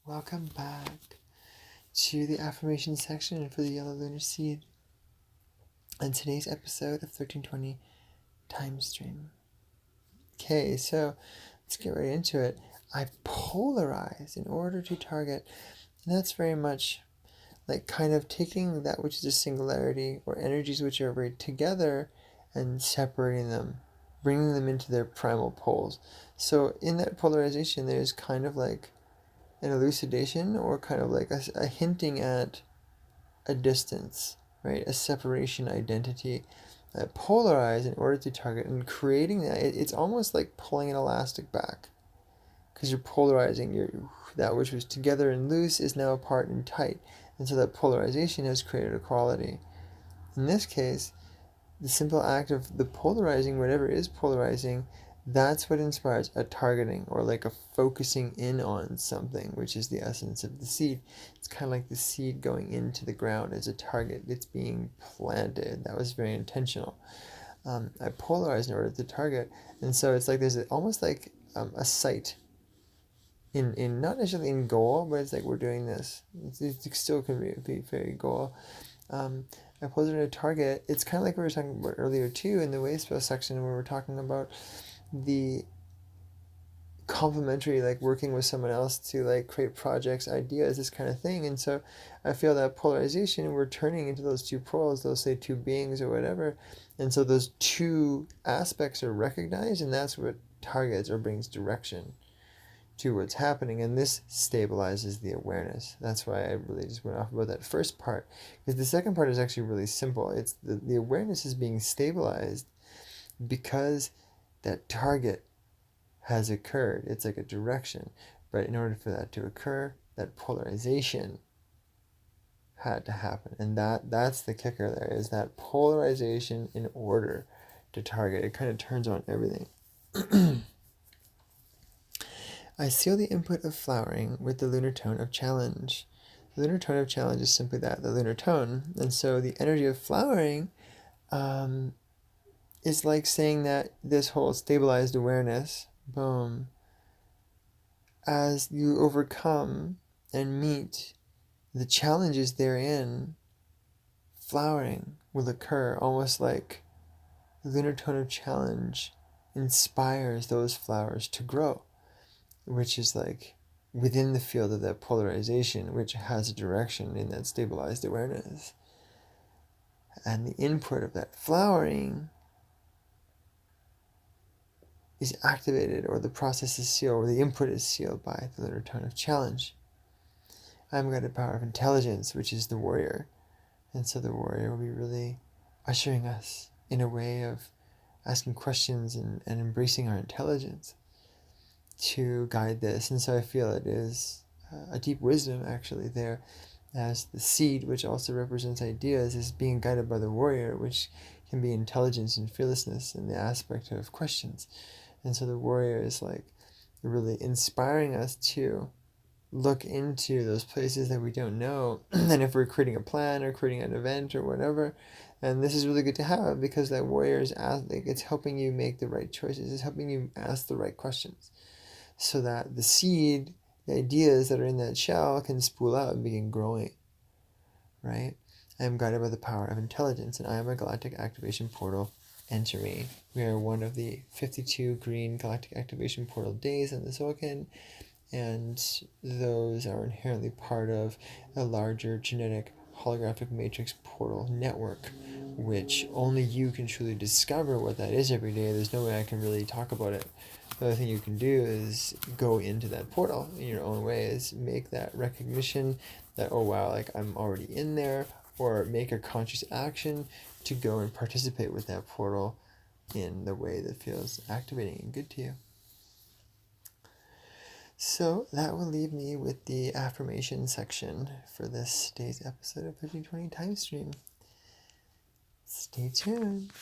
Welcome back to the affirmation section for the yellow lunar seed and today's episode of 1320 time stream. Okay, so let's get right into it. I polarize in order to target, and that's very much like kind of taking that which is a singularity or energies which are very together and separating them, bringing them into their primal poles. So in that polarization, there's kind of like an elucidation or kind of like a hinting at a distance, right? A separation identity. Polarize in order to target, and creating that, it's almost like pulling an elastic back because you're polarizing. That which was together and loose is now apart and tight. And so that polarization has created a quality. In this case, the simple act of the polarizing, whatever is polarizing, that's what inspires a targeting or like a focusing in on something, which is the essence of the seed. It's kind of like the seed going into the ground as a target. It's being planted. That was very intentional. I polarize in order to target. And so it's like there's almost like a sight in not necessarily in goal, but it's like we're doing this. It still can be very goal. I pose it in a target. It's kind of like we were talking about earlier too in the way spell section where we're talking about the complementary, like working with someone else to like create projects, ideas, this kind of thing. And so I feel that polarization, we're turning into those two poles, those say two beings or whatever. And so those two aspects are recognized, and that's what targets or brings direction to what's happening, and this stabilizes the awareness. That's why I really just went off about that first part, because the second part is actually really simple. It's the awareness is being stabilized because that target has occurred. It's like a direction, but in order for that to occur, that polarization had to happen, and that's the kicker. There is that polarization in order to target. It kind of turns on everything. I seal the input of flowering with the lunar tone of challenge. The lunar tone of challenge is simply that, the lunar tone. And so the energy of flowering is like saying that this whole stabilized awareness, boom, as you overcome and meet the challenges therein, flowering will occur, almost like the lunar tone of challenge inspires those flowers to grow, which is like within the field of that polarization, which has a direction in that stabilized awareness. And the input of that flowering is activated, or the process is sealed, or the input is sealed by the lunar tone of challenge. I'm guided power of intelligence, which is the warrior. And so the warrior will be really ushering us in a way of asking questions and embracing our intelligence to guide this. And so I feel it is a deep wisdom actually there, as the seed, which also represents ideas, is being guided by the warrior, which can be intelligence and fearlessness in the aspect of questions. And so the warrior is like really inspiring us to look into those places that we don't know. And if we're creating a plan or creating an event or whatever, and this is really good to have, because that warrior is it's helping you make the right choices. It's helping you ask the right questions, so that the seed, the ideas that are in that shell, can spool out and begin growing, right? I am guided by the power of intelligence, and I am a galactic activation portal. Enter me. We are one of the 52 green galactic activation portal days in the Tzolk'in, and those are inherently part of a larger genetic holographic matrix portal network, which only you can truly discover what that is every day. There's no way I can really talk about it. The other thing you can do is go into that portal in your own ways, make that recognition that, oh wow, like I'm already in there, or make a conscious action to go and participate with that portal in the way that feels activating and good to you. So that will leave me with the affirmation section for this day's episode of 1320 Time Stream. Stay tuned.